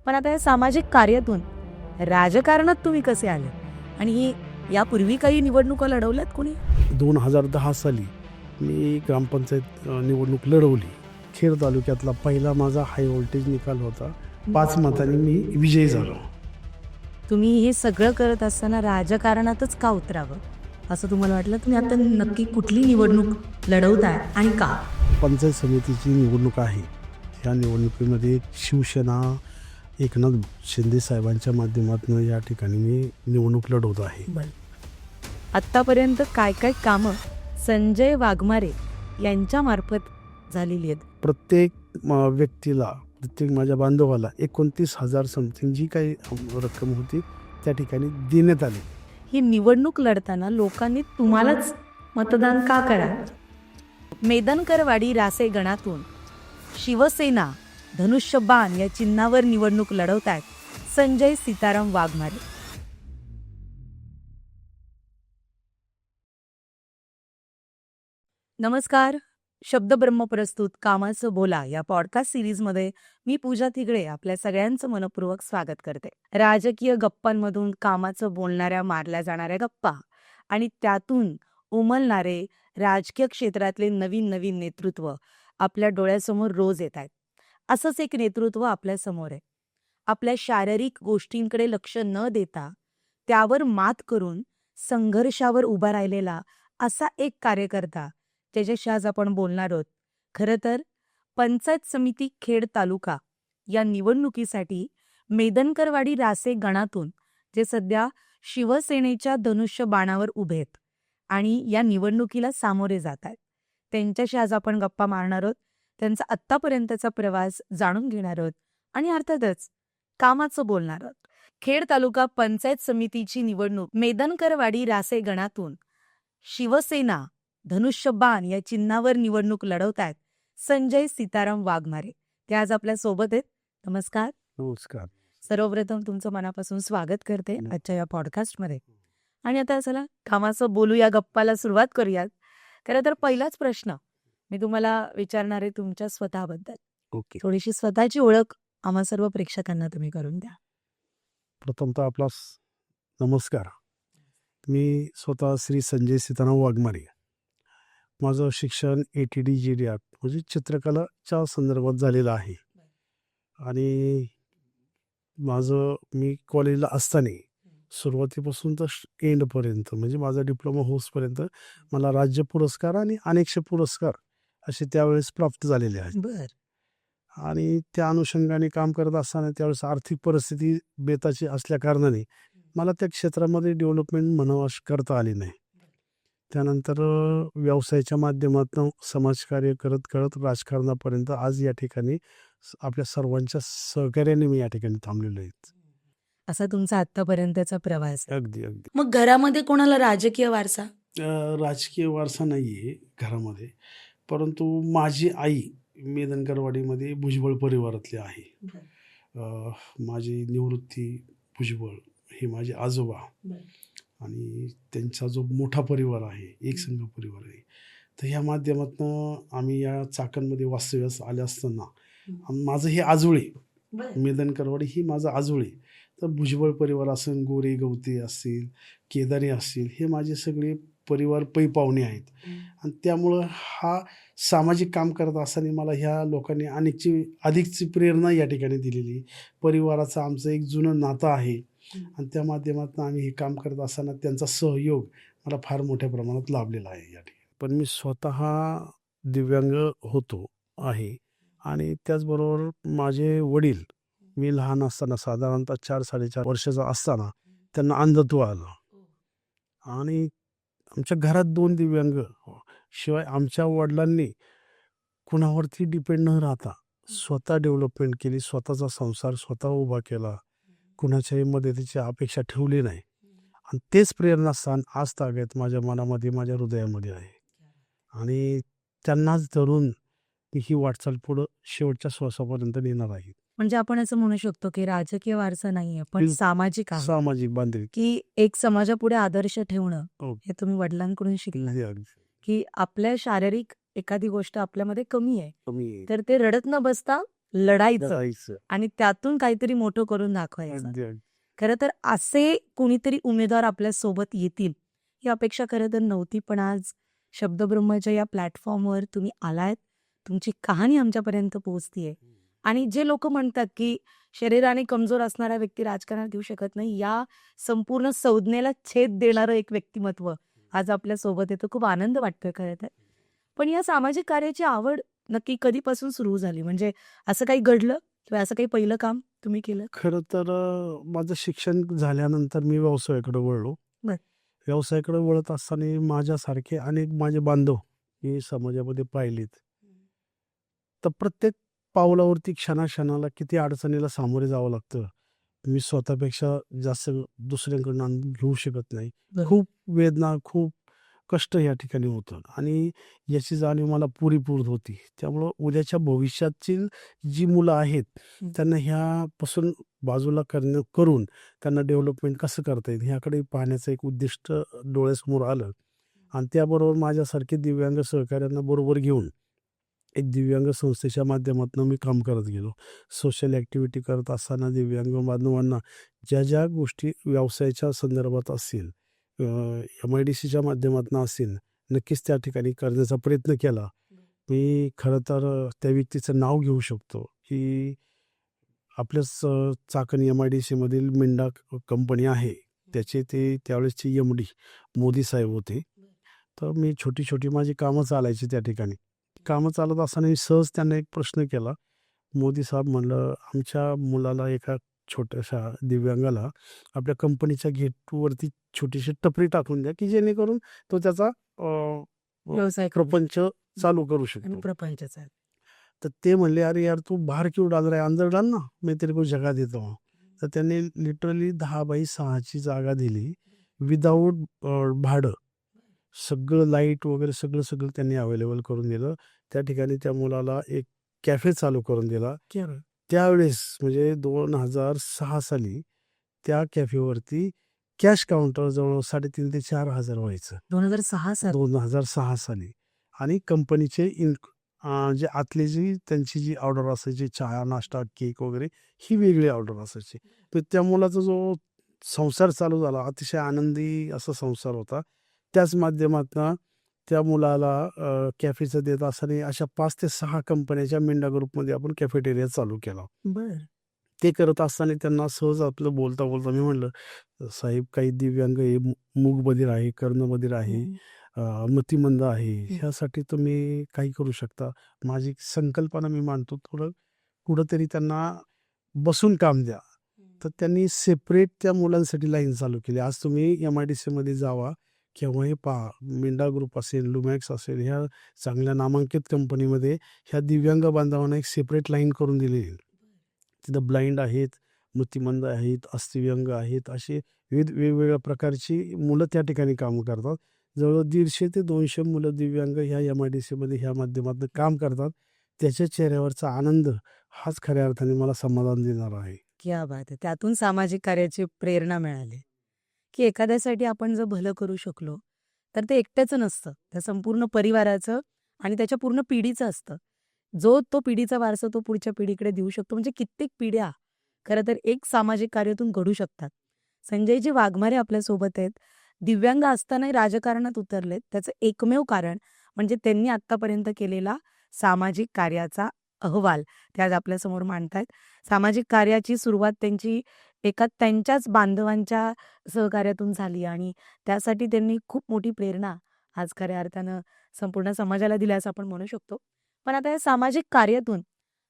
पण आता या सामाजिक कार्यातून राजकारणात तुम्ही कसे आले आणि यापूर्वी काही निवडणुका लढवल्यात कोणी? 2010 साली मी ग्रामपंचायत निवडणूक लढवली. खेड तालुक्यातला पहिला माझा हाय व्होल्टेज निकाल होता. 5 मतांनी मी विजयी झालो. तुम्ही हे सगळं करत असताना राजकारणातच का उतरावं असं तुम्हाला वाटलं? तुम्ही आता नक्की कुठली निवडणूक लढवताय आणि का? पंचायत समितीची निवडणूक आहे. या निवडणुकीमध्ये शिवसेना एकनाथ शिंदे साहेबांच्या माध्यमातून या ठिकाणी मी निवडणूक लढवत आहे. आत्तापर्यंत काय काय कामं संजय वाघमारे यांच्या मार्फत झालेली आहेत? प्रत्येक व्यक्तीला, प्रत्येक माझ्या बांधवाला 29,000 समथिंग जी काही रक्कम होती त्या ठिकाणी देण्यात आली. ही निवडणूक लढताना लोकांनी तुम्हालाच मतदान का करावं? मेदनकरवाडी रासे गणातून शिवसेना धनुष्यबाण या चिन्हावर निवडणूक लढवतायत संजय सीताराम वाघमारे. नमस्कार. शब्दब्रह्म प्रस्तुत कामाचं बोला या पॉडकास्ट सिरीजमध्ये मी पूजा तिगळे आपल्या सगळ्यांचं मनपूर्वक स्वागत करते. राजकीय गप्पांमधून कामाचं बोलणाऱ्या मारल्या जाणाऱ्या गप्पा आणि त्यातून उमलणारे राजकीय क्षेत्रातले नवीन नवीन नेतृत्व आपल्या डोळ्यासमोर रोज येत आहेत. असंच एक नेतृत्व आपल्या समोर आहे. आपल्या शारीरिक गोष्टींकडे लक्ष न देता त्यावर मात करून संघर्षावर उभा राहिलेला असा एक कार्यकर्ता ज्याच्याशी आज आपण बोलणार आहोत. खरं तर पंचायत समिती खेड तालुका या निवडणुकीसाठी मेदनकरवाडी रासे गणातून जे सध्या शिवसेनेच्या धनुष्य बाणावर उभे आहेत आणि या निवडणुकीला सामोरे जात आहेत, त्यांच्याशी आज आपण गप्पा मारणार आहोत. त्यांचा आत्तापर्यंतचा प्रवास जाणून घेणार आहोत आणि अर्थातच कामाचं बोलणार आहोत. खेड तालुका पंचायत समितीची निवडणूक मेदनकरवाडी रासे गणातून शिवसेना धनुष्यबाण या चिन्हावर निवडणूक लढवतायत संजय सीताराम वाघमारे. ते आज आपल्या सोबत आहेत. नमस्कार. नमस्कार. सर्वप्रथम तुमचं मनापासून स्वागत करते आजच्या या पॉडकास्टमध्ये. आणि आता चला कामाचं बोलू, या गप्पाला सुरुवात करूयात. खरं तर पहिलाच प्रश्न मी तुम्हाला विचारणार आहे तुमच्या स्वतःबद्दल. ओके. थोडीशी स्वतःची ओळख आम्हा सर्व प्रेक्षकांना तुम्ही करून द्या. प्रथमतः आपला नमस्कार. मी स्वतः श्री संजय सीताराम वाघमारे. माझं शिक्षण ATD GD म्हणजे चित्रकलाच्या संदर्भात झालेलं आहे. आणि मी कॉलेजला असताना सुरुवातीपासून तर एंडपर्यंत म्हणजे माझा डिप्लोमा होसपर्यंत मला राज्य पुरस्कार आणि अनेकशे पुरस्कार असे त्यावेळेस प्राप्त झालेले आहेत. आणि त्या अनुषंगाने काम करत असताना त्यावेळेस आर्थिक परिस्थिती बेताची असल्या कारणाने मला त्या क्षेत्रामध्ये डेव्हलपमेंट म्हणावं करता आली नाही. त्यानंतर व्यवसायाच्या माध्यमातून समाजकार्य करत करत राजकारणापर्यंत आज या ठिकाणी आपल्या सर्वांच्या सहकार्याने मी या ठिकाणी थांबलेलो आहे. असा तुमचा आतापर्यंतचा प्रवास. अगदी अगदी. मग घरामध्ये कोणाला राजकीय वारसा? राजकीय वारसा नाही आहे घरामध्ये, परंतु माझी आई मेदनकरवाडीमध्ये भुजबळ परिवारातली आहे. माझी निवृत्ती भुजबळ हे माझे आजोबा आणि त्यांचा जो मोठा परिवार आहे, एकसंघ परिवार आहे. तर ह्या माध्यमातून आम्ही या चाकणमध्ये वास्तव्यास आले असताना माझं हे आजोळे, मेदनकरवाडी ही माझं आजोळे. तर भुजबळ परिवार असेल, गोरे गवते असतील, केदारे असतील, हे माझे सगळे परिवार पै पाहुणे आहेत. आणि त्यामुळं हा सामाजिक काम करत असताना मला ह्या लोकांनी अधिकची प्रेरणा या ठिकाणी दिलेली. परिवाराचं आमचं एक जुनं नातं आहे आणि त्या माध्यमातून आम्ही हे काम करत असताना त्यांचा सहयोग मला फार मोठ्या प्रमाणात लाभलेला आहे या ठिकाणी. पण मी स्वतः दिव्यांग होतो आहे आणि त्याचबरोबर माझे वडील, मी लहान असताना साधारणतः 4-4.5 वर्षाचा असताना त्यांना अंधत्व आलं आणि आमच्या घरात 2 दिव्यांग. शिवाय आमच्या वडिलांनी कुणावरती डिपेंड न राहता स्वतः डेव्हलपमेंट केली, स्वतःचा संसार स्वतः उभा केला, कुणाच्याही मदतीची अपेक्षा ठेवली नाही. आणि तेच प्रेरणास्थान आज तागत माझ्या मनामध्ये, माझ्या हृदयामध्ये आहे. आणि त्यांनाच धरून ही वाटचाल पुढं शेवटच्या श्वासापर्यंत नेणार आहे. म्हणजे आपण असं म्हणू शकतो की राजकीय वारसा नाहीये, पण सामाजिक आहे. सामाजिक बांधिलकी, की एक समाजापुढे आदर्श ठेवणं हो. हे तुम्ही वडिलांकडून शिकला. अगदी की आपल्या शारीरिक एखादी गोष्ट आपल्यामध्ये कमी आहे कमी तर ते रडत न बसता लढायचं लढायचं. आणि त्यातून काहीतरी मोठं करून दाखवायचं. अगदी अगदी. खरं तर असे कुणीतरी उमेदवार आपल्या सोबत येतील ही अपेक्षा खरं तर नव्हती, पण आज शब्दब्रह्मच्या या प्लॅटफॉर्मवर तुम्ही आलायत, तुमची कहाणी आमच्यापर्यंत पोहोचतीये. आणि जे लोक म्हणतात की शरीराने कमजोर असणारा व्यक्ती राजकारणात येऊ शकत नाही, या संपूर्ण संज्ञेला छेद देणारं एक व्यक्तिमत्व आज आपल्या सोबत येतं. खूप आनंद वाटतोय खरं तर. पण या सामाजिक कार्याची आवड नक्की कधीपासून सुरू झाली? म्हणजे असं काही घडलं किंवा असं काही पहिलं काम तुम्ही केलं? खरं तर माझं शिक्षण झाल्यानंतर मी व्यवसायाकडे वळलो. बर. व्यवसायाकडे वळत असताना माझ्यासारखे अनेक माझे बांधव हे समाजामध्ये पाहिलेत. तर प्रत्येक पावलावरती क्षणाक्षणाला किती अडचणीला सामोरे जावं लागतं. मी स्वतःपेक्षा जास्त दुसऱ्यांकडून अनुभव घेऊ शकत नाही. बरं. खूप वेदना, खूप कष्ट या ठिकाणी होतं आणि याची जाणीव मला पुरेपूर होती. त्यामुळं उद्याच्या भविष्याची जी मुलं आहेत, त्यांना ह्यापासून बाजूला करून त्यांना डेव्हलपमेंट कसं करता येईल ह्याकडे पाहण्याचं एक उद्दिष्ट डोळ्यासमोर आलं आणि त्याबरोबर माझ्यासारखे दिव्यांग सहकाऱ्यांना बरोबर घेऊन एक दिव्यांग संस्थेच्या माध्यमातून मी काम करत गेलो. सोशल ॲक्टिव्हिटी करत असताना दिव्यांग बांधवांना ज्या ज्या गोष्टी व्यवसायाच्या संदर्भात असतील, MIDCच्या माध्यमातून असतील, नक्कीच त्या ठिकाणी करण्याचा प्रयत्न केला. मी खरं तर त्या व्यक्तीचं नाव घेऊ शकतो, की आपल्याच चाकण MIDCमधील मिंडा कंपनी आहे. त्याचे ते त्यावेळेसचे MD मोदी साहेब होते. तर मी छोटी माझी कामं चालायची त्या ठिकाणी. कामं चालत असताना मी सहज त्यांना एक प्रश्न केला. मोदी साहेब म्हणलं, आमच्या मुलाला एका छोट्याशा दिव्यांगाला आपल्या कंपनीच्या गेटवरती छोटीशी टपरी टाकून द्या, की जेणेकरून तो त्याचा व्यवसाय करू प्रपंच चालू करू आणि शकतो. प्रपंचाचा. तर ते म्हणले, "अरे यार, तू बाहर क्यों डाल रहा है? अंदर डाल ना, मैं तेरे को जगह देता हूँ." तर त्यांनी लिटरली 10x6ची जागा दिली विदाऊट भाडं. सगळं लाईट वगैरे सगळं त्यांनी अवेलेबल करून दिलं. त्या ठिकाणी त्या मुलाला एक कॅफे चालू करून दिला. त्यावेळेस म्हणजे 2006 साली त्या कॅफेवरती कॅश काउंटर जवळ 3,500 ते 4,000 व्हायचं. 2006 साली. 2006 साली आणि कंपनीचे जे आतली जी त्यांची जी ऑर्डर असायची चहा, नाश्ता, केक वगैरे ही वेगळी ऑर्डर असायची. तर त्या मुलाचा जो संसार चालू झाला अतिशय आनंदी असा संसार होता. त्याच माध्यमातनं त्या मुलाला कॅफेचं देत असताना अशा 5 ते 6 कंपन्याच्या मिंडा ग्रुपमध्ये आपण कॅफेटेरिया चालू केला. बर. ते करत असताना त्यांना सहज आपलं बोलता मी म्हणलं, "साहेब, काही दिव्यांग आहे, मूकबधीर आहे, कर्णबधीर आहे, मतिमंद आहे. ह्यासाठी तुम्ही काही करू शकता." माझी संकल्पना मी मांडतो, थोडं कुठंतरी त्यांना बसून काम द्या. तर त्यांनी सेपरेट त्या मुलांसाठी लाईन चालू केली. आज तुम्ही MIDCमध्ये जावा, केव्हाही पहा, मिंडा ग्रुप असेल, लुमॅक्स असेल, ह्या चांगल्या नामांकित कंपनीमध्ये ह्या दिव्यांग बांधवांना एक सेपरेट लाईन करून दिली आहे. तिथं ब्लाइंड आहेत, मतिमंद आहेत, अस्थिव्यंग आहेत, असे वेगवेगळ्या प्रकारची मुलं त्या ठिकाणी कामं करतात. जवळजवळ 150 ते 200 मुलं दिव्यांग ह्या MIDCमध्ये ह्या माध्यमातून काम करतात. त्याच्या चेहऱ्यावरचा आनंद हाच खऱ्या अर्थाने मला समाधान देणारा आहे. क्या बात आहे. त्यातून सामाजिक कार्याची प्रेरणा मिळाली, की एखाद्यासाठी आपण जर भलं करू शकलो, तर ते एकट्याचं नसतं. त्या संपूर्ण परिवाराचं आणि त्याच्या पूर्ण पिढीचं असतं. जो तो पिढीचा वारसा तो पुढच्या पिढीकडे देऊ शकतो. म्हणजे कित्येक पिढ्या खरं तर एक सामाजिक कार्यातून घडू शकतात. संजयजी वाघमारे आपल्यासोबत आहेत. दिव्यांग असतानाही राजकारणात उतरलेत. त्याचं एकमेव कारण म्हणजे त्यांनी आत्तापर्यंत केलेला सामाजिक कार्याचा अहवाल ते आज आपल्यासमोर मांडतायत. सामाजिक कार्याची सुरुवात त्यांची एका त्यांच्याच बांधवांच्या सहकार्यातून झाली आणि त्यासाठी त्यांनी खूप मोठी प्रेरणा आज खऱ्या अर्थानं संपूर्ण समाजाला दिली असं आपण म्हणू शकतो. पण आता या सामाजिक कार्यातून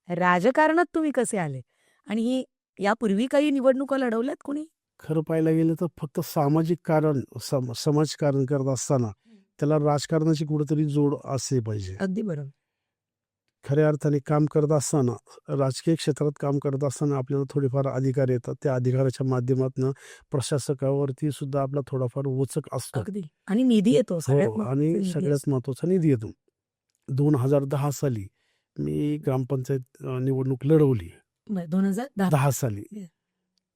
राजकारणात तुम्ही कसे आले? आणि यापूर्वी काही निवडणुका लढवल्यात कोणी? खरं पाहायला गेलं तर फक्त सामाजिक कारण, समाजकारण करत असताना त्याला राजकारणाची कुठेतरी जोड असली पाहिजे. अगदी बरोबर. खऱ्या अर्थाने काम करत असताना, राजकीय क्षेत्रात काम करत असताना आपल्याला थोडेफार अधिकार येतात. त्या अधिकाराच्या माध्यमातून प्रशासकावरती सुद्धा आपला थोडाफार वचक असतो. अगदी. आणि निधी येतो. सगळ्यात हो, महत्त्वाचा आणि निधी सगळ्यात असतो. महत्त्वाचा निधी येतो. 2010 साली मी ग्रामपंचायत निवडणूक लढवली. बरं, 2010. 10 साली. Yeah.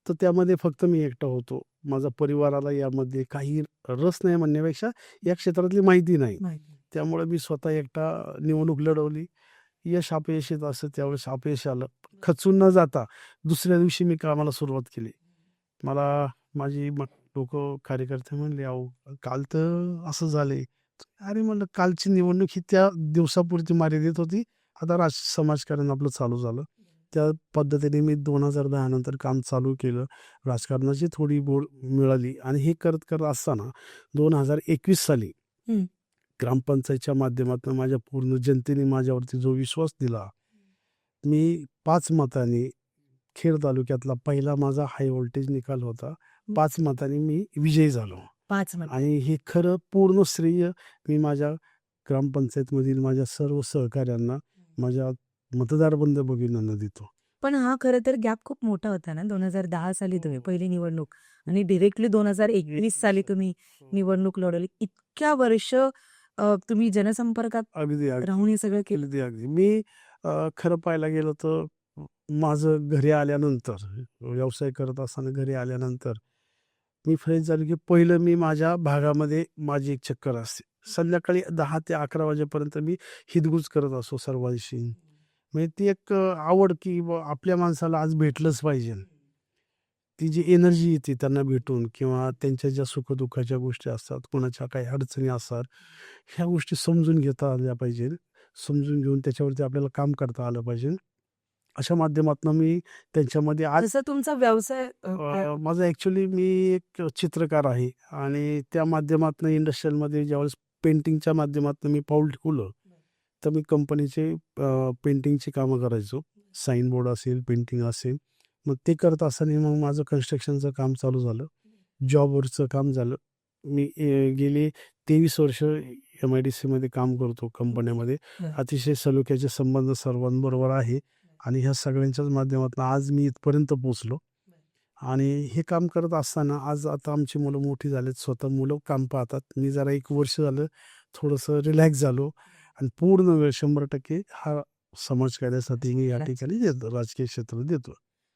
तर त्यामध्ये फक्त मी एकटा होतो. माझा परिवाराला यामध्ये काही रस नाही म्हणण्यापेक्षा या क्षेत्रातली माहिती नाही. माहिती. त्यामुळे मी स्वतः एकटा निवडणूक लढवली. यश अपयश येत असतं त्यावेळेस अपयश आलं. खचून न जाता दुसऱ्या दिवशी मी कामाला सुरुवात केली. मला माझी लोकं कार्यकर्ते म्हणले, "अहो काल तर असं झालंय." अरे म्हणलं कालची निवडणूक ही त्या दिवसापुरती मर्यादित होती. आता समाजकारण आपलं चालू झालं. त्या पद्धतीने मी 2010 नंतर काम चालू केलं. राजकारणाची थोडी बोल मिळाली आणि हे करत असताना 2021 साली हं. ग्रामपंचायतच्या माध्यमातून माझ्या पूर्ण जनतेने माझ्यावरती जो विश्वास दिला, मी 5 मतांनी खेड तालुक्यातला पहिला माझा हाय व्होल्टेज निकाल होता. 5 मतांनी मी विजयी झालो 5 मध्ये. आणि हे खरं पूर्ण श्रेय मी माझ्या ग्रामपंचायतमधील माझ्या सर्व सहकाऱ्यांना, माझ्या मतदार भगिनींना देतो. पण हा खरं तर गॅप खूप मोठा होता ना. 2010 साली तुम्ही पहिली निवडणूक आणि डायरेक्टली 2021 साली तुम्ही निवडणूक लढवली. इतक्या वर्ष तुम्ही जनसंपर्कात अगदी, राहून हे सगळं केलं. अगदी, अगदी. मी खरं पाहायला गेलं तर माझं घरी आल्यानंतर, व्यवसाय करत असताना घरी आल्यानंतर मी फ्रेश झालो, की पहिलं मी माझ्या भागामध्ये माझी एक चक्कर असते. संध्याकाळी 10 ते 11 वाजेपर्यंत मी हितगुज करत असतो सर्वांशी. म्हणजे ती एक आवड, की आपल्या माणसाला आज भेटलंच पाहिजे. ती जी एनर्जी येते त्यांना भेटून किंवा त्यांच्या ज्या सुखदुःखाच्या गोष्टी असतात, कोणाच्या काही अडचणी असतात, ह्या गोष्टी समजून घेता आल्या पाहिजे. समजून घेऊन त्याच्यावरती आपल्याला काम करता आलं पाहिजे. अशा माध्यमातून मी त्यांच्यामध्ये आज जसं तुमचा व्यवसाय माझं ॲक्च्युअली मी एक चित्रकार आहे आणि त्या माध्यमातून इंडस्ट्रियलमध्ये ज्यावेळेस पेंटिंगच्या माध्यमातून मी पाऊल ठेवलं, तर मी कंपनीचे पेंटिंगची कामं करायचो. साइन बोर्ड असेल, पेंटिंग असेल. मग ते करत असताना मग माझं कन्स्ट्रक्शनचं काम चालू झालं. जॉबवरचं काम झालं. मी गेली 23 वर्ष MIDCमध्ये काम करतो कंपन्यामध्ये. अतिशय सलोख्याचे संबंध सर्वांबरोबर आहे आणि ह्या सगळ्यांच्याच माध्यमातून आज मी इथपर्यंत पोहोचलो. आणि हे काम करत असताना आज आता आमची मुलं मोठी झालीत. स्वतः मुलं काम पाहतात. मी जरा 1 वर्ष झालं थोडंसं रिलॅक्स झालो आणि पूर्ण वेळ 100% हा समाजकार्यासाठी मी या ठिकाणी देतो, राजकीय क्षेत्रात देतो.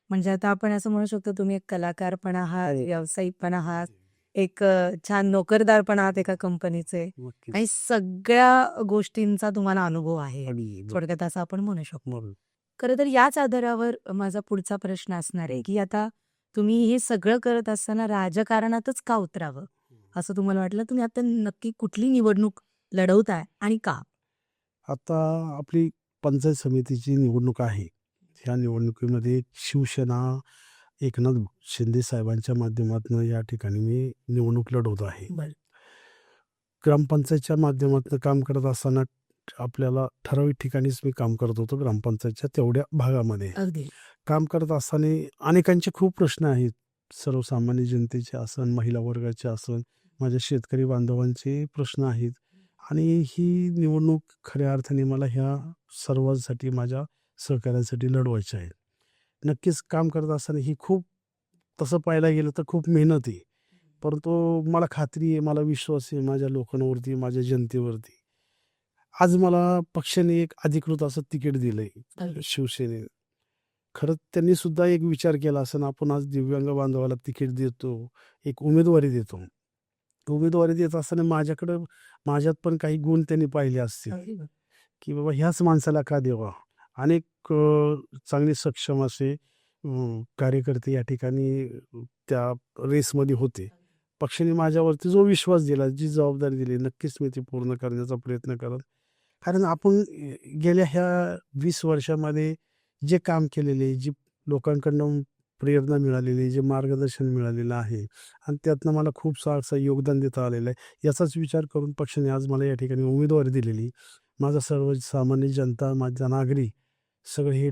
म्हणजे आता आपण असं म्हणू शकतो तुम्ही एक कलाकारपण आहात, व्यावसायिकपण आहात, एक छान नोकरदारपण आहात एका कंपनीचे नक्कीच. आणि सगळ्या गोष्टींचा तुम्हाला अनुभव आहे. अगदी थोडक्यात असं आपण म्हणू शकतो. बरोबर. खरं तर याच आधारावर माझा पुढचा प्रश्न असणार आहे, की आता तुम्ही हे सगळं करत असताना राजकारणातच का उतरावं? असं तुम्हाला वाटलं? तुम्ही आता नक्की कुठली निवडणूक लढवताय आणि का? आता आपली पंचायत समितीची निवडणूक आहे. ह्या निवडणुकीमध्ये शिवसेना एकनाथ शिंदे साहेबांच्या माध्यमातून या ठिकाणी मी निवडणूक लढवत आहे. बरं. ग्रामपंचायतच्या माध्यमातून काम करत असताना आपल्याला ठराविक ठिकाणीच मी काम करत होतो ग्रामपंचायतच्या तेवढ्या भागामध्ये. अगदी. काम करत असताना अनेकांचे खूप प्रश्न आहेत. सर्वसामान्य जनतेचे असन, महिला वर्गाचे असन, माझ्या शेतकरी बांधवांचे प्रश्न आहेत आणि ही निवडणूक खऱ्या अर्थाने मला ह्या सर्वांसाठी, माझ्या सहकाऱ्यांसाठी लढवायची आहे. नक्कीच काम करत असताना ही खूप, तसं पाहायला गेलं तर खूप मेहनत आहे. परंतु मला खात्री आहे, मला विश्वास आहे माझ्या लोकांवरती, माझ्या जनतेवरती. आज मला पक्षाने एक अधिकृत असं तिकीट दिलंय शिवसेनेने. खरंच त्यांनी सुद्धा एक विचार केला असेल, आपण आज दिव्यांग बांधवाला तिकीट देतो, एक उमेदवारी देतो. उमेदवारी देत असताना माझ्यात पण काही गुण त्यांनी पाहिले असतील, की बाबा ह्याच माणसाला का द्यावा. अनेक चांगले सक्षम असे कार्यकर्ते या ठिकाणी त्या रेसमध्ये होते. पक्षाने माझ्यावरती जो विश्वास दिला, जी जबाबदारी दिली, नक्कीच मी ती पूर्ण करण्याचा प्रयत्न करेन. कारण आपण गेल्या ह्या 20 वर्षामध्ये जे काम केलेले, जी लोकांकडून प्रेरणा मिळालेली, जे मार्गदर्शन मिळालेलं आहे आणि त्यातनं मला खूप असं योगदान देता आलेलं आहे. याचाच विचार करून पक्षाने आज मला या ठिकाणी उमेदवारी दिलेली. माझा सर्वसामान्य जनता, माझा नागरिक सगळे हे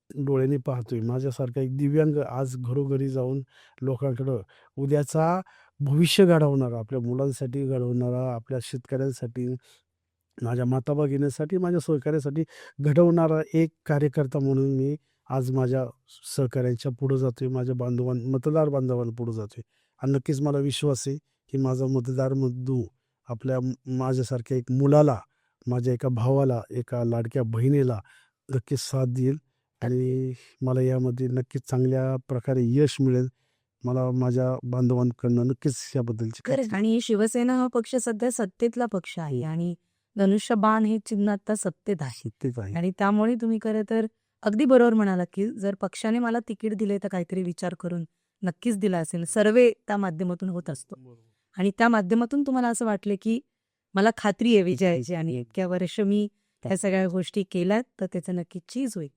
डोळ्यांनी पाहतोय. माझ्यासारखा एक दिव्यांग आज घरोघरी जाऊन लोकांकडं उद्याचा भविष्य घडवणारा, आपल्या मुलांसाठी घडवणारा, आपल्या शेतकऱ्यांसाठी, माझ्या माता-भगिनींसाठी, माझ्या सहकार्यासाठी घडवणारा एक कार्यकर्ता म्हणून मी आज माझ्या सहकाऱ्यांच्या पुढं जातोय, माझ्या मतदार बांधवांना पुढं जातोय आणि नक्कीच मला विश्वास आहे, की माझा मतदार बंधू माझ्यासारख्या एक मुलाला, माझ्या एका भावाला, एका लाडक्या बहिणीला नक्कीच साथ देईल आणि मला यामध्ये नक्कीच चांगल्या प्रकारे यश मिळेल. मला माझ्या बांधवांकडनं नक्कीच याबद्दलची खरंच. आणि शिवसेना हा पक्ष सध्या सत्तेतला पक्ष आहे आणि धनुष्यबाण हे चिन्ह आता सत्तेत आहे तेच आहे. आणि त्यामुळे तुम्ही खरं तर अगदी बरोबर म्हणालात, की जर पक्षाने मला तिकीट दिले तर काहीतरी विचार करून नक्कीच दिला असेल. सर्वे त्या माध्यमातून होत असतो आणि त्या माध्यमातून तुम्हाला असं वाटले, की मला खात्री आहे विजयाची आणि इतक्या वर्ष मी त्या सगळ्या गोष्टी केल्यात तर त्याचं नक्की चीज होईल.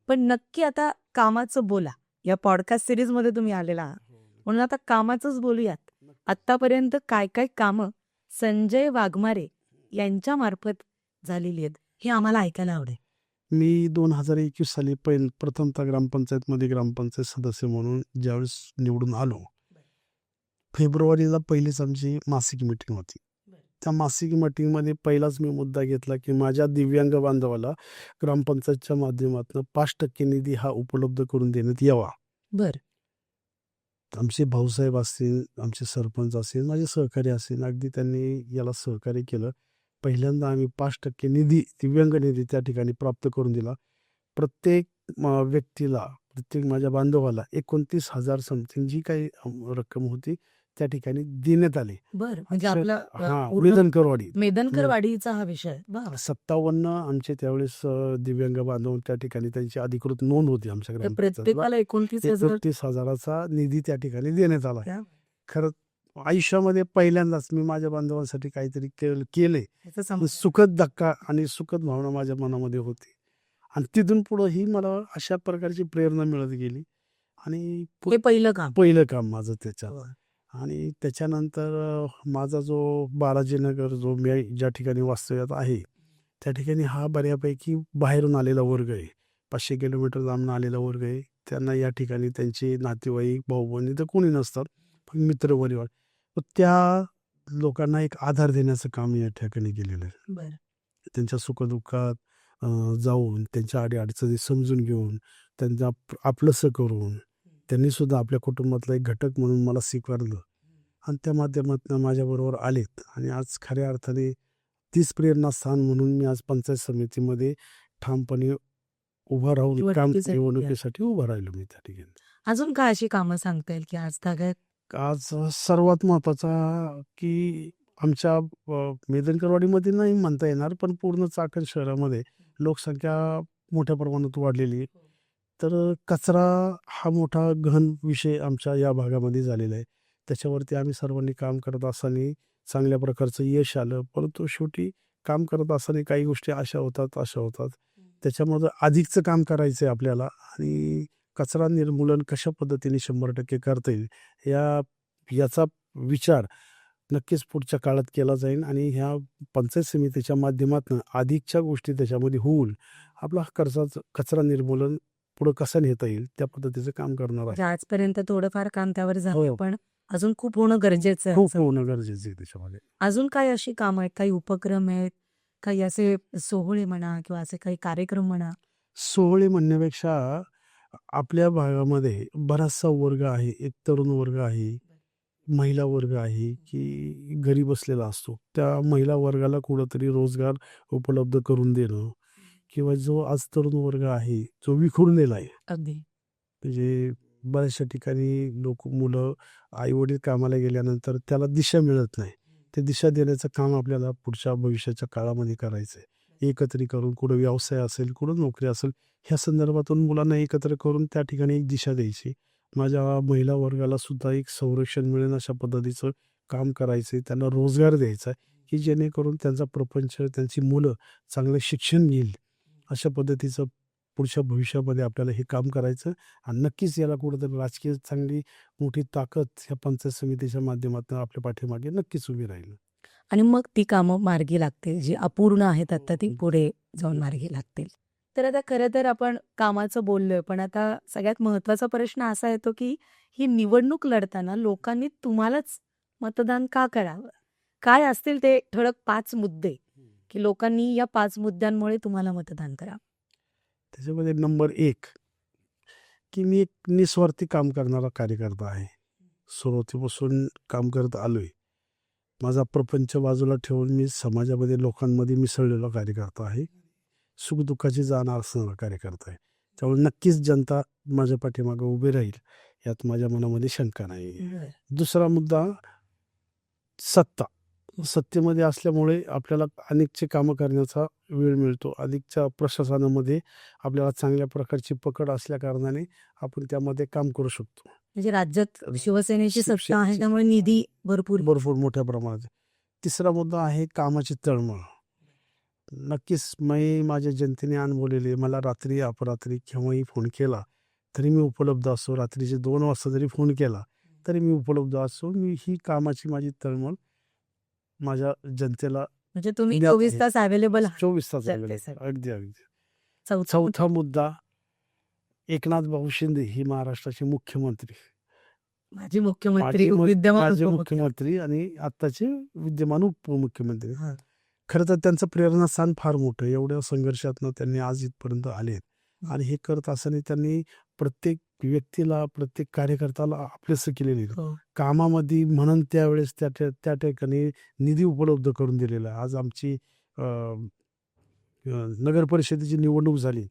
पण नक्की आता कामाचं बोला या पॉडकास्ट सिरीजमध्ये तुम्ही आलेला आहात. म्हणून आता कामाचंच बोलूयात. आत्तापर्यंत काय काय कामं संजय वाघमारे यांच्या मार्फत झालेली आहेत हे आम्हाला ऐकायला आवडेल. मी 2021 साली प्रथमतः ग्रामपंचायतमध्ये ग्रामपंचायत सदस्य म्हणून ज्यावेळेस निवडून आलो, फेब्रुवारीला पहिलीच आमची मासिक मीटिंग होती. त्या मासिक मीटिंगमध्ये पहिलाच मी मुद्दा घेतला, की माझ्या दिव्यांग बांधवाला ग्रामपंचायतच्या माध्यमातून 5% निधी हा उपलब्ध करून देण्यात यावा. बरं. आमचे भाऊसाहेब असतील, आमचे सरपंच असतील, माझे सहकारी असतील, अगदी त्यांनी याला सहकार्य केलं. पहिल्यांदा आम्ही 5% निधी, दिव्यांग निधी त्या ठिकाणी प्राप्त करून दिला. प्रत्येक व्यक्तीला, प्रत्येक माझ्या बांधवाला 29,000 समथिंग जी काही रक्कम होती त्या ठिकाणी देण्यात आली. बरं. म्हणजे अक्षर- आपला हा, पूर्ण मेदनकरवाडी. मेदनकरवाडीचा हा विषय. बरं. 57 आमचे त्यावेळेस दिव्यांग बांधव त्या ठिकाणी त्यांची अधिकृत नोंद होती आमच्या तर ग्रामपंचायतला. प्रत्येकाला 29,000 31,000चा निधी त्या ठिकाणी देण्यात आला. त्या- खरं आयुष्यामध्ये पहिल्यांदाच मी माझ्या बांधवांसाठी काहीतरी केले. याचं समाधान. सुखद धक्का आणि सुखद भावना माझ्या मनामध्ये होती आणि तिथून पुढं ही मला अशा प्रकारची प्रेरणा मिळत गेली आणि हे पहिलं काम. पहिलं काम माझं त्याच्यात. बरं. आणि त्याच्यानंतर माझा जो बालाजीनगर जो मी ज्या ठिकाणी वास्तव्यात आहे त्या ठिकाणी हा बऱ्यापैकी बाहेरून आलेला वर्ग आहे. 500 किलोमीटर लांबून आलेला वर्ग आहे. त्यांना या ठिकाणी त्यांचे नातेवाईक, भाऊ-बहिणी तर कोणी नसतात, पण मित्र परिवार. तर त्या लोकांना एक आधार देण्याचं काम या ठिकाणी केलेलं आहे. बरं. त्यांच्या सुखदुःखात जाऊन त्यांच्या अडीअडचणी समजून घेऊन त्यांना आपलंसं करून त्यांनी सुद्धा आपल्या कुटुंबातला एक घटक म्हणून मला स्वीकारलं आणि त्या माध्यमातून माझ्याबरोबर आलेत आणि आज खऱ्या अर्थाने तीच प्रेरणास्थान म्हणून मी आज पंचायत समितीमध्ये ठामपणे उभा राहून निवडणुकीसाठी निवडणुकीसाठी उभा राहिलो मी त्या ठिकाणी. अजून काय अशी कामं सांगता येईल की आज तागायत आज सर्वात महत्त्वाचा की आमच्या मेदनकरवाडीमध्ये नाही म्हणता येणार, पण पूर्ण चाकण शहरामध्ये लोकसंख्या मोठ्या प्रमाणात वाढलेली आहे. तर कचरा हा मोठा गहन विषय आमच्या या भागामध्ये झालेला आहे. त्याच्यावरती आम्ही सर्वांनी काम करत असताना चांगल्या प्रकारचं यश आलं, परंतु शेवटी काम करत असताना काही गोष्टी अशा होतात. त्याच्यामध्ये अधिकचं काम करायचं आहे आपल्याला आणि कचरा निर्मूलन कशा पद्धतीने 100% करता येईल याचा विचार नक्कीच पुढच्या काळात केला जाईल आणि ह्या पंचायत समितीच्या माध्यमातून अधिकच्या गोष्टी त्याच्यामध्ये होऊन आपला कचरा निर्मूलन पुढं कसं नेता येईल त्या पद्धतीचं काम करणार आहे. म्हणजे आजपर्यंत थोडंफार काम त्यावर झालं हो. पण अजून खूप होणं गरजेचं आहे. खूप होणं गरजेचं आहे त्याच्यामध्ये. अजून काही अशी कामं आहेत, काही उपक्रम आहेत, काही असे सोहळे म्हणा किंवा असे काही कार्यक्रम म्हणा? सोहळे म्हणण्यापेक्षा आपल्या भागामध्ये बराचसा वर्ग आहे, एक तरुण वर्ग आहे, महिला वर्ग आहे की घरी बसलेला असतो. त्या महिला वर्गाला कुठंतरी रोजगार उपलब्ध करून देणं किंवा जो आज तरुण वर्ग आहे जो विखुरलेला आहे, अगदी. म्हणजे बऱ्याचशा ठिकाणी मुलं आईवडील कामाला गेल्यानंतर त्याला दिशा मिळत नाही. ते दिशा देण्याचं काम आपल्याला पुढच्या भविष्याच्या काळामध्ये करायचं आहे. एकत्र करून कुठं व्यवसाय असेल, कुठं नोकरी असेल, ह्या संदर्भातून मुलांना एकत्र करून त्या ठिकाणी एक दिशा द्यायची. माझ्या महिला वर्गाला सुद्धा एक संरक्षण मिळेल अशा पद्धतीचं काम करायचं आहे. त्यांना रोजगार द्यायचा आहे की जेणेकरून त्यांचा प्रपंच, त्यांची मुलं चांगलं शिक्षण घेईल. अशा पद्धतीचं पुढच्या भविष्यामध्ये आपल्याला हे काम करायचं आणि नक्कीच याला कुठंतरी राजकीय चांगली मोठी ताकद ह्या पंचायत समितीच्या माध्यमातून आपल्या पाठीमागे नक्कीच उभी राहील. आणि मग ती कामं मार्गी लागतील, जी अपूर्ण आहेत आता ती पुढे जाऊन मार्गी लागतील. तर आता खरं तर आपण कामाचं बोललोय, पण आता सगळ्यात महत्त्वाचा प्रश्न असा येतो की ही निवडणूक लढताना लोकांनी तुम्हालाच मतदान का करावं? काय असतील ते ठळक 5 मुद्दे की लोकांनी या 5 मुद्द्यांमुळे तुम्हाला मतदान करावं? त्याच्यामध्ये नंबर 1 की मी एक निस्वार्थी काम करणारा कार्यकर्ता आहे. सुरुवातीपासून काम करत आलोय. माझा प्रपंच बाजूला ठेवून मी समाजामध्ये लोकांमध्ये मिसळलेला कार्यकर्ता आहे. सुखदुःखाची जाण असणारा कार्यकर्ता आहे. त्यामुळे नक्कीच जनता माझ्या पाठीमागे उभी राहील यात माझ्या मनामध्ये शंका नाही. दुसरा मुद्दा सत्ता. सत्तेमध्ये असल्यामुळे आपल्याला अनेकचे कामं करण्याचा वेळ मिळतो. अधिकच्या प्रशासनामध्ये आपल्याला चांगल्या प्रकारची पकड असल्या कारणाने आपण त्यामध्ये काम करू शकतो. म्हणजे राज्यात शिवसेनेची शिव- सत्ता आहे शि- त्यामुळे निधी भरपूर भरपूर मोठ्या प्रमाणात. तिसरा मुद्दा आहे कामाची तळमळ. नक्कीच मी माझ्या जनतेने अनुभवलेली आहे. मला रात्री अपरात्री केव्हाही फोन केला तरी मी उपलब्ध असतो. रात्रीचे 2 वाजता जरी फोन केला तरी मी उपलब्ध असतो. ही कामाची माझी तळमळ माझ्या जनतेला म्हणजे तुम्ही ज्ञात 24 आहे. तास अवेलेबल 24 तास जनतेसाठी. available. अगदी अगदी. चौथा चौथा मुद्दा, एकनाथ भाऊ शिंदे ही महाराष्ट्राचे मुख्यमंत्री, माजी मुख्यमंत्री विद्यमान माझे उपमुख्यमंत्री. मुख्यमंत्री आणि आत्ताचे विद्यमान उपमुख्यमंत्री. हा. खरं तर त्यांचं प्रेरणास्थान फार मोठं आहे. एवढ्या संघर्षातनं त्यांनी आज इथपर्यंत आलेत आणि हे करत असताना त्यांनी प्रत्येक व्यक्तीला, प्रत्येक कार्यकर्त्याला आपलेसं केलेले आहे. हो. कामामध्ये म्हणून त्यावेळेस त्या ठिकाणी निधी उपलब्ध करून दिलेला आहे. आज आमची नगर परिषदेची निवडणूक झाली.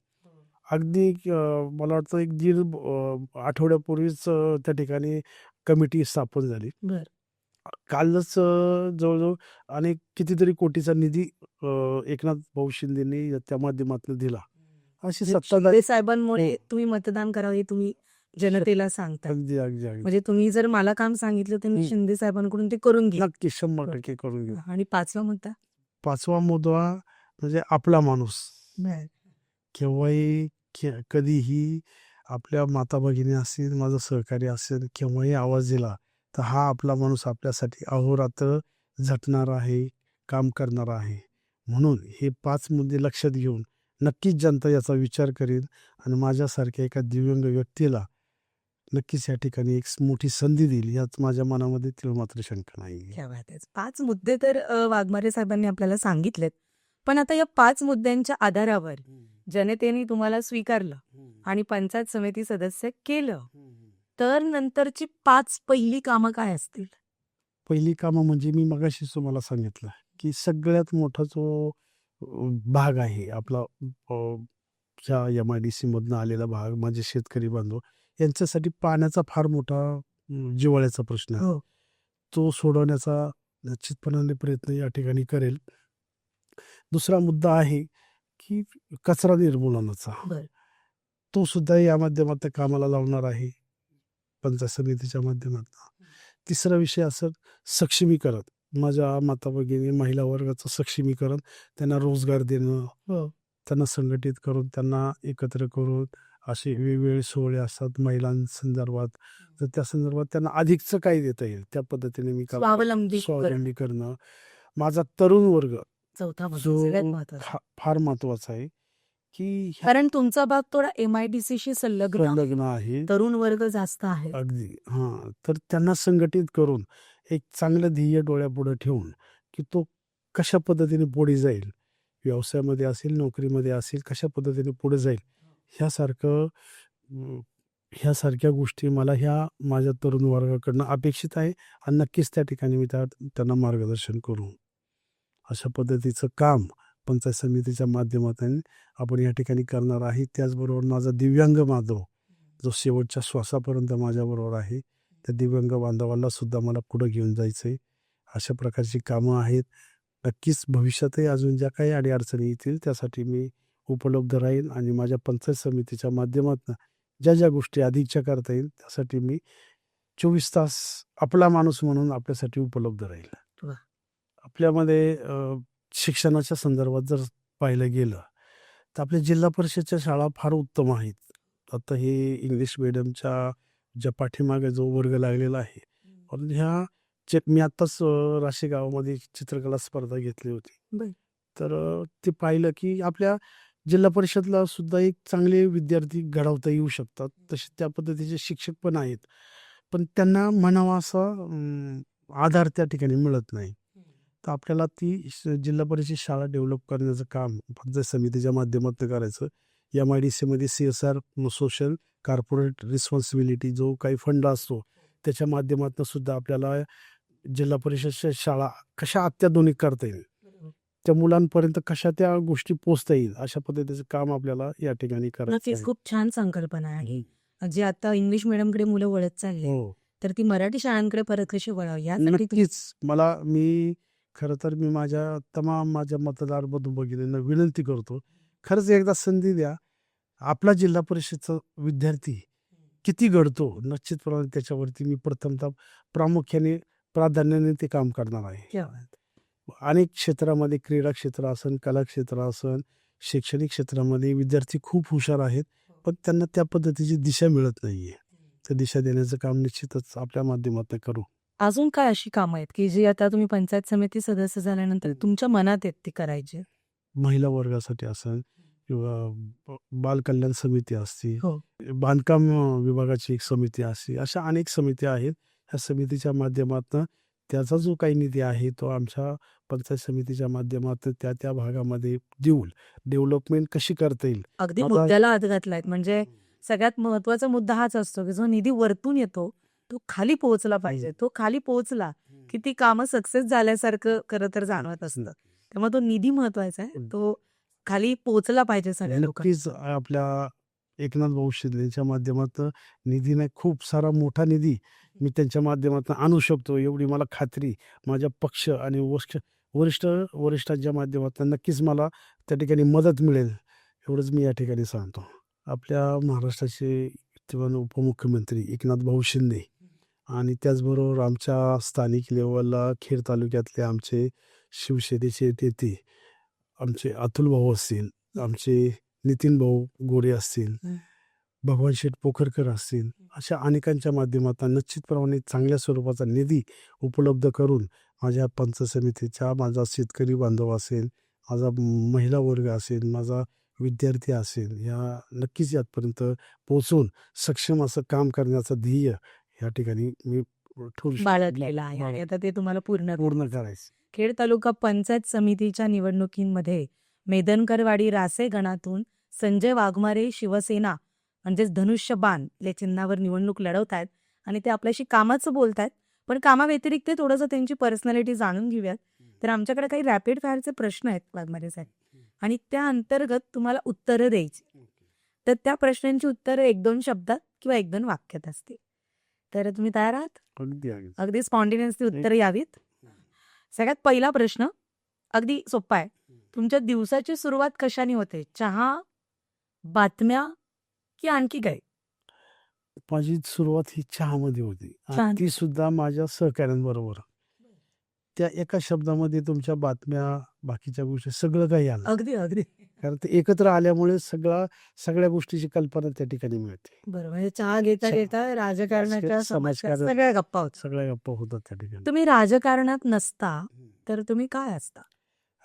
अगदी मला वाटतं एक दीड आठवड्यापूर्वीच त्या ठिकाणी कमिटी स्थापन झाली. बर. कालच जवळजवळ अनेक कितीतरी कोटीचा निधी एकनाथ भाऊ शिंदेनी त्या माध्यमातून दिला. अशी सत्ताधारी शिंदे साहेबांमुळे हो. तुम्ही मतदान करावं हे तुम्ही जनतेला सांगता. अगदी अगदी अगदी म्हणजे तुम्ही जर मला काम सांगितलं तर मी हम्म. शिंदे साहेबांकडून ते करून घेईन. नक्की 100% करून घेऊ. आणि 5वा मुद्दा. 5वा मुद्दा म्हणजे आपला माणूस. केव्हाही कधीही आपल्या माता भगिनी असतील, माझं सहकारी असेल, केव्हाही आवाज दिला तर हा आपला माणूस आपल्यासाठी अहोरात्र झटणार आहे, काम करणार आहे. म्हणून हे 5 मुद्दे लक्षात घेऊन नक्कीच जनता याचा विचार करेल आणि माझ्यासारख्या एका दिव्यांग व्यक्तीला नक्कीच या ठिकाणी एक मोठी संधी देईल यात माझ्या मनामध्ये तिळमात्र शंका नाही. क्या बात आहे. 5 मुद्दे तर वाघमारे साहेबांनी आपल्याला सांगितलेत. पण आता या 5 मुद्द्यांच्या आधारावर जनतेने तुम्हाला स्वीकारलं आणि पंचायत समिती सदस्य केलं तर नंतरची 5 पहिली कामं काय असतील? पहिली कामं म्हणजे मी मगाशीच तुम्हाला सांगितलं की सगळ्यात मोठा जो भाग आहे आपला ह्या MIDC मधनं आलेला भाग, माझे शेतकरी बांधव यांच्यासाठी पाण्याचा फार मोठा जिव्हाळ्याचा प्रश्न आहे. हो. तो सोडवण्याचा निश्चितपणाने प्रयत्न या ठिकाणी करेल. दुसरा मुद्दा आहे की कचरा निर्मूलनाचा. बर. तो सुद्धा या माध्यमातून कामाला लावणार आहे पंचायत समितीच्या माध्यमातून. तिसरा विषय असेल सक्षमीकरण. माझ्या माता भगिनी महिला वर्गाचं सक्षमीकरण, त्यांना रोजगार देणं, हो. त्यांना संघटित करून त्यांना एकत्र करून असे वेगवेगळे सोहळे असतात महिलांसंदर्भात, तर त्या संदर्भात त्यांना अधिकचं काय देता येईल त्या पद्धतीने मी स्वावलंबी स्वावलंबी करणं. माझा तरुण वर्ग चौथा मुद्दा जो सगळ्यात महत्त्वाचा. फार महत्वाचा आहे की कारण तुमचा भाग थोडा MIDC शी संलग्न आहे. लग्न आहे. तरुण वर्ग जास्त आहे. अगदी तर त्यांना संघटित करून एक चांगलं ध्येय डोळ्यापुढे ठेवून की तो कशा पद्धतीने पुढे जाईल, व्यवसायामध्ये असेल, नोकरीमध्ये असेल, कशा पद्धतीने पुढे जाईल ह्यासारख्या गोष्टी मला ह्या माझ्या तरुण वर्गाकडनं अपेक्षित आहे आणि नक्कीच त्या ठिकाणी मी त्यांना मार्गदर्शन करू. अशा पद्धतीचं काम पंचायत समितीच्या माध्यमातून आपण या ठिकाणी करणार आहे. त्याचबरोबर माझा दिव्यांग बांधव जो शेवटच्या श्वासापर्यंत माझ्याबरोबर आहे, त्या दिव्यांग बांधवाला सुद्धा मला पुढं घेऊन जायचं आहे. अशा प्रकारची कामं आहेत. नक्कीच भविष्यातही अजून ज्या काही अडीअडचणी येतील त्यासाठी मी उपलब्ध राहील आणि माझ्या पंचायत समितीच्या माध्यमातून ज्या गोष्टी अधिकच्या करता येईल त्यासाठी मी 24 तास आपला माणूस म्हणून आपल्यासाठी उपलब्ध राहील. वा. आपल्यामध्ये शिक्षणाच्या संदर्भात जर पाहिलं गेलं तर आपल्या जिल्हा परिषदच्या शाळा फार उत्तम आहेत. आता हे इंग्लिश मिडियमच्या ज्या पाठीमागे जो वर्ग लागलेला आहे, ह्या मी आत्ताच राशी गावामध्ये चित्रकला स्पर्धा घेतली होती. तर ते पाहिलं की आपल्या जिल्हा परिषदला सुद्धा एक चांगले विद्यार्थी घडवता येऊ शकतात. तसे त्या पद्धतीचे शिक्षक पण आहेत, पण त्यांना म्हणावा असा आधार त्या ठिकाणी मिळत नाही. तर आपल्याला ती जिल्हा परिषद शाळा डेव्हलप करण्याचं काम पंचायत समितीच्या माध्यमातून करायचं. MIDC मध्ये CSR सोशल कॉर्पोरेट रिस्पॉन्सिबिलिटी जो काही फंड असतो त्याच्या माध्यमातून सुद्धा आपल्याला जिल्हा परिषदच्या शाळा कशा अत्याधुनिक करता येईल, त्या मुलांपर्यंत कशा त्या गोष्टी पोचता येईल अशा पद्धतीचं काम आपल्याला या ठिकाणी करायचं नक्कीच आहे. खूप छान संकल्पना आहे. जे आता इंग्लिश मिडियमकडे मुलं वळत चालली हो तर ती मराठी शाळांकडे परत कशी वळावी यासाठी नक्कीच. मी खरं तर मी माझ्या मतदार बंधू भगिनींना विनंती करतो, खरंच एकदा संधी द्या. आपला जिल्हा परिषदचा विद्यार्थी किती घडतो निश्चितप्रमाणे त्याच्यावरती मी प्रथमतः प्रामुख्याने प्राधान्याने ते काम करणार आहे. क्या बात. अनेक क्षेत्रामध्ये क्रीडा क्षेत्र असन, कला क्षेत्र असन, शैक्षणिक क्षेत्रामध्ये विद्यार्थी खूप हुशार आहेत, पण त्यांना त्या पद्धतीची दिशा मिळत नाहीये. तर दिशा देण्याचं काम निश्चितच आपल्या माध्यमातून करू. अजून काय अशी कामं आहेत की जी आता तुम्ही पंचायत समिती सदस्य झाल्यानंतर तुमच्या मनात आहेत ती करायची? महिला वर्गासाठी असेल किंवा बाल कल्याण समिती असते, हो. बांधकाम विभागाची एक समिती असते, अशा अनेक समित्या आहेत. ह्या समितीच्या माध्यमातून त्याचा जो काही निधी आहे तो आमच्या पंचायत समितीच्या माध्यमातून त्या भागामध्ये देऊन डेव्हलपमेंट कशी करता येईल. अगदी आता- मुद्द्याला हात घातलाय. म्हणजे सगळ्यात महत्वाचा मुद्दा हाच असतो की जो निधी वरतून येतो तो खाली पोहोचला पाहिजे. तो खाली पोहोचला की ती कामं सक्सेस झाल्यासारखं खरं तर जाणवत असतं. त्यामुळे तो निधी महत्वाचा आहे. तो खाली पोहोचला पाहिजे सगळ्या लोकांना. नक्कीच आपल्या एकनाथ भाऊ शिंदेच्या माध्यमातून निधी नाही, खूप सारा मोठा निधी मी त्यांच्या माध्यमातून आणू शकतो एवढी मला खात्री माझ्या पक्ष आणि वरिष्ठांच्या माध्यमातून नक्कीच मला त्या ठिकाणी मदत मिळेल एवढंच मी या ठिकाणी सांगतो. आपल्या महाराष्ट्राचे विद्यमान उपमुख्यमंत्री एकनाथ भाऊ शिंदे आणि त्याचबरोबर आमच्या स्थानिक लेवलला खेड तालुक्यातले आमचे शिवसेनेचे नेते आमचे अतुल भाऊ असतील, आमचे नितीन भाऊ गोरे असतील, भगवान शेठ पोखरकर असतील, अशा अनेकांच्या माध्यमातून निश्चितप्रमाणे चांगल्या स्वरूपाचा निधी उपलब्ध करून माझ्या पंचायत समितीच्या माझा शेतकरी बांधव असेल, माझा महिला वर्ग असेल, माझा विद्यार्थी असेल, या नक्कीच यातपर्यंत पोहोचून सक्षम असं काम करण्याचं ध्येय या ठिकाणी मी बाळगलेला आहे आणि आता ते तुम्हाला पूर्ण करायचं. खेड तालुका पंचायत समितीच्या निवडणुकीमध्ये मेदनकरवाडी रासे गणातून संजय वाघमारे शिवसेना म्हणजेच धनुष्यबाण या चिन्हावर निवडणूक लढवत आहेत आणि ते आपल्याशी कामाचं बोलतायत. पण कामाव्यतिरिक्त थोडंसं त्यांची पर्सनॅलिटी जाणून घेऊयात. तर आमच्याकडे काही रॅपिड फायरचे प्रश्न आहेत वाघमारे साहेब आणि त्या अंतर्गत तुम्हाला उत्तरं द्यायची. तर त्या प्रश्नांची उत्तरं 1-2 शब्दात किंवा 1-2 वाक्यात असतील. तर तुम्ही तयार आहात? अगदी स्पॉन्टेनियसली उत्तरं यावीत. सगळ्यात पहिला प्रश्न अगदी सोपा आहे. तुमच्या दिवसाची सुरुवात कशाने होते? चहा, बातम्या की आणखी काय? माझी सुरुवात ही चहामध्ये होती चहा. आणि ती सुद्धा माझ्या सहकाऱ्यांबरोबर. त्या एका शब्दामध्ये तुमच्या बातम्या, बाकीच्या गोष्टी सगळं काही आलं. अगदी अगदी कारण ते एकत्र आल्यामुळे सगळ्या गोष्टीची कल्पना त्या ठिकाणी मिळते. बरं. म्हणजे चहा घेता चहा. घेता राजकारणाच्या समाजकारण. सगळ्या गप्पा होत. सगळ्या गप्पा होतात त्या ठिकाणी. तुम्ही राजकारणात नसता तर तुम्ही काय असता?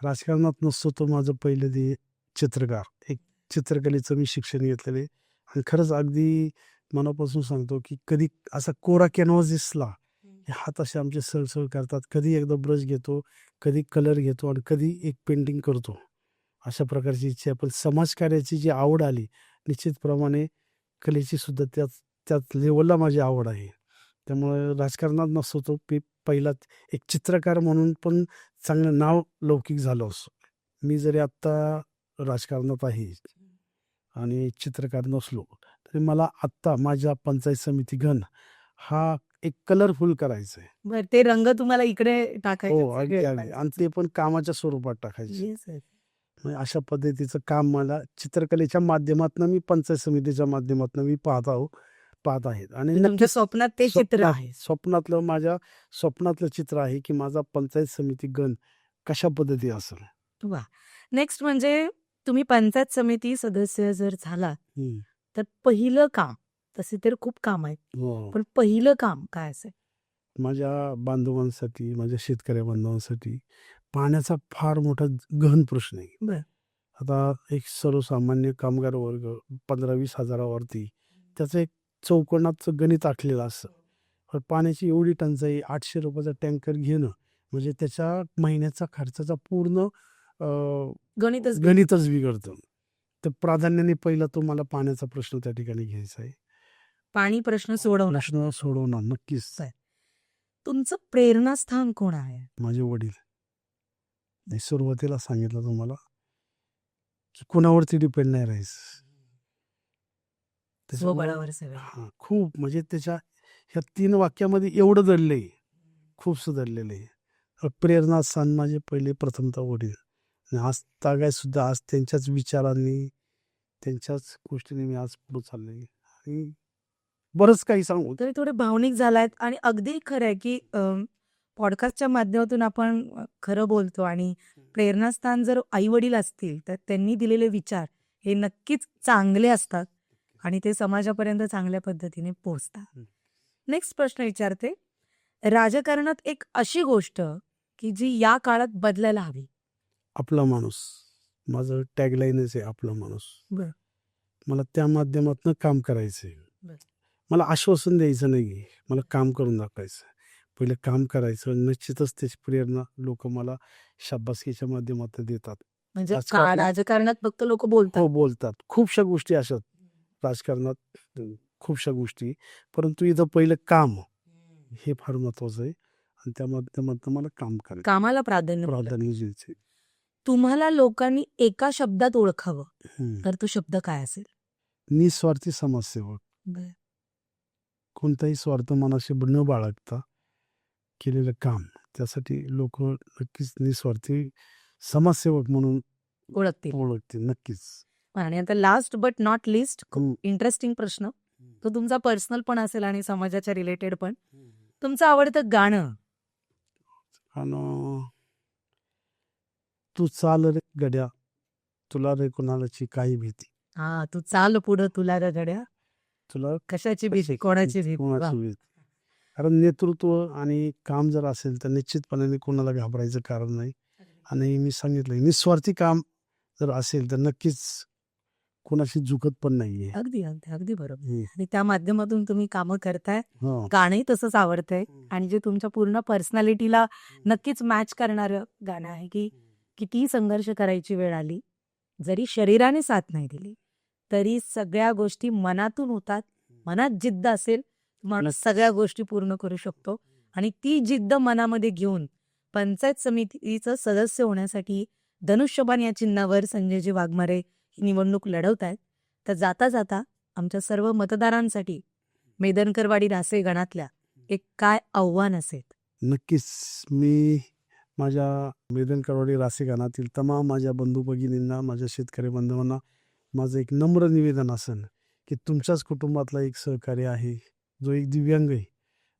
राजकारणात नसतो तो माझं पहिलं ते चित्रकार, एक चित्रकलेचं मी शिक्षण घेतलेलं आहे आणि खरंच अगदी मनापासून सांगतो की कधी असा कोरा कॅनव्हास दिसला हे हात असे आमचे सळसळ करतात. कधी एकदा ब्रश घेतो, कधी कलर घेतो आणि कधी एक पेंटिंग करतो. अशा प्रकारची इच्छा आहे. पण समाजकार्याची जी आवड आली निश्चितप्रमाणे कलेची सुद्धा त्याच लेवलला माझी आवड आहे. त्यामुळे राजकारणात नसतो तो पहिलाच एक चित्रकार म्हणून पण चांगलं नाव लौकिक झालं असं. मी जरी आत्ता राजकारणात आहे आणि चित्रकार नसलो तरी मला आत्ता माझ्या पंचायत समिती गण हा एक कलरफुल करायचं आहे. बरं, ते रंग तुम्हाला इकडे टाकायचे हो, अगदी आणि ते पण कामाच्या स्वरूपात टाकायचे. Yes, yes. म्हणजे अशा पद्धतीचं काम मला चित्रकलेच्या माध्यमातून मी पंचायत समितीच्या माध्यमातून मी पाहत आहेत आणि तुमच्या नक्कीच स्वप्नात ते चित्र आहे. माझ्या स्वप्नातलं चित्र आहे की माझा पंचायत समिती गण कशा पद्धती असेल. वा. नेक्स्ट म्हणजे तुम्ही पंचायत समिती सदस्य जर झाला तर पहिलं काम, तसे तर खूप काम आहेत, हो. पण पहिलं काम काय असेल? माझ्या बांधवांसाठी, माझ्या शेतकरी बांधवांसाठी पाण्याचा फार मोठा गहन प्रश्न आहे. बरं. आता एक सर्वसामान्य कामगार वर्ग 15-20 हजारावरती त्याचं एक चौकोनाचं गणित आखलेलं असतं. पण पाण्याची एवढी टंचाई, 800 रुपयाचा टँकर घेणं म्हणजे त्याच्या महिन्याचा खर्चाचा पूर्ण गणितच बिघडतं. तर प्राधान्याने पहिला तो मला पाण्याचा प्रश्न त्या ठिकाणी घ्यायचा आहे. पाणी प्रश्न सोडवणार नक्कीच. तुमचं प्रेरणास्थान कोण आहे? माझे वडील. मी सुरुवातीला सांगितलं तुम्हाला की कुणावरती डिपेंड नाही राहायचं. स्वबळावर सगळं. हां, खूप म्हणजे त्याच्या ह्या 3 वाक्यामध्ये एवढं दडलंय, खूप सुधारलेलं आहे. प्रेरणास्थान माझे पहिले प्रथमतः वडील. आणि आज तागाय सुद्धा आज त्यांच्याच विचारांनी, त्यांच्याच गोष्टीने मी आज पुढे चाललोय. आणि बरंच काही सांगू. तरी थोडे भावनिक झालायत आणि अगदी खरं आहे की पॉडकास्टच्या माध्यमातून आपण खरं बोलतो आणि प्रेरणास्थान जर आई वडील असतील तर त्यांनी दिलेले विचार हे नक्कीच चांगले असतात आणि ते समाजापर्यंत चांगल्या पद्धतीने पोहोचतात. हं. नेक्स्ट प्रश्न विचारते, राजकारणात एक अशी गोष्ट की जी या काळात बदलायला हवी. आपला माणूस. माझं टॅगलाईनच आहे आपला माणूस. बरं. मला त्या माध्यमातून काम करायचंय. बरं. मला आश्वासन द्यायचं नाही, मला काम करून दाखवायचं. पहिलं काम करायचं. निश्चितच त्याची प्रेरणा लोक मला शाबासकीच्या माध्यमातून देतात. म्हणजे राजकारणात राजकारणात फक्त लोक बोलतात. हो बोलतात. खूपशा गोष्टी अशा राजकारणात, खूपशा गोष्टी. परंतु इथं पहिलं काम हे फार महत्वाचं आहे आणि त्या माध्यमातून मला काम करायचं. कामाला प्राधान्य दिलं. प्राधान्य द्यायचे. तुम्हाला लोकांनी एका शब्दात ओळखावं हम्म. तर तो शब्द काय असेल? निस्वार्थी समाजसेवक. कोणताही स्वार्थ मनाशी न बाळगता केलेलं काम, त्यासाठी लोक नक्कीच निस्वार्थी समाजसेवक म्हणून ओळखतील. ओळखतील. नक्कीच. आणि आता लास्ट बट नॉट लिस्ट हम्म. इंटरेस्टिंग प्रश्न, तो तुमचा पर्सनल पण असेल आणि समाजाच्या रिलेटेड पण. तुमचं आवडतं गाणं? आणि तू चाल रे गड्या, तुला रे कोणाची काही भीती. हा, तू चाल पुढं तुला रे गड्या, तुला कशाची भीती, कोणाची भीती. वा. कोणाची भीती. कारण नेतृत्व आणि काम जर असेल तर निश्चितपणे कोणाला घाबरायचं कारण नाही. आणि मी सांगितलं निस्वार्थी काम जर असेल तर नक्कीच कोणाशी झुकत पण नाहीये. अगदी अगदी अगदी बरोबर. हम्म. आणि त्या माध्यमातून तुम्ही कामं करताय. हा. गाणंही तसंच आवडतंय आणि जे तुमच्या पूर्ण पर्सनॅलिटीला नक्कीच मॅच करणारं गाणं आहे की कितीही संघर्ष करायची वेळ आली, जरी शरीराने साथ नाही दिली तरी सगळ्या गोष्टी मनातून होतात. मनात जिद्द असेल माणूस सगळ्या गोष्टी पूर्ण करू शकतो. आणि ती जिद्द मनामध्ये घेऊन पंचायत समितीचं सदस्य होण्यासाठी धनुष्यबाण या चिन्हावर संजयजी वाघमारे ही निवडणूक लढवत आहेत. तर जाता जाता आमच्या सर्व मतदारांसाठी मेदनकरवाडी रासे गणातल्या एक काय आव्हान असेल? नक्कीच मी माझ्या मेदनकरवाडी रासे गानातील तमाम माझ्या बंधू भगिनींना, माझ्या शेतकरी बांधवांना माझं एक नम्र निवेदन असेल की तुमच्याच कुटुंबातला एक सहकारी आहे जो एक दिव्यांग आहे.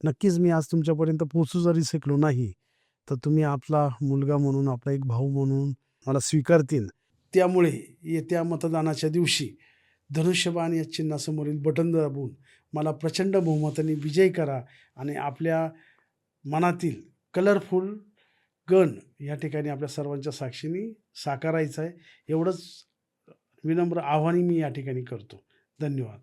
नक्कीच मी आज तुमच्यापर्यंत पोहोचू जरी शकलो नाही तर तुम्ही आपला मुलगा म्हणून, आपला एक भाऊ म्हणून मला स्वीकारतील. त्यामुळे येत्या मतदानाच्या दिवशी धनुष्यबाण या चिन्हासमोरील बटन दाबून मला प्रचंड बहुमताने विजय करा आणि आपल्या मनातील कलरफुल गण या ठिकाणी आपल्या सर्वांच्या साक्षीने साकारायचं आहे. एवढंच विनम्र आव्हान मी या ठिकाणी करतो. धन्यवाद.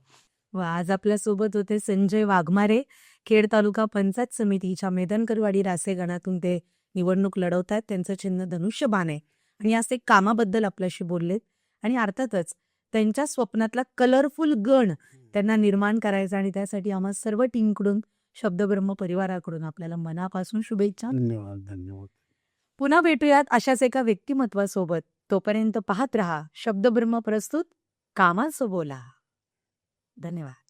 व आज आपल्यासोबत होते संजय वाघमारे, खेड तालुका पंचायत समितीच्या मेदनकरवाडी रासे गणातून ते निवडणूक लढवत आहेत. त्यांचं चिन्ह धनुष्यबाण आहे आणि आज ते कामाबद्दल आपल्याशी बोललेत. आणि अर्थातच त्यांच्या स्वप्नातला कलरफुल गण त्यांना निर्माण करायचा आणि त्यासाठी आम्हा सर्व टीमकडून, शब्दब्रह्म परिवाराकडून आपल्याला मनापासून शुभेच्छा. धन्यवाद. धन्यवाद. पुन्हा भेटूयात अशाच एका व्यक्तिमत्वासोबत. तोपर्यंत पाहत रहा शब्दब्रह्म प्रस्तुत कामाचं बोला. धन्यवाद.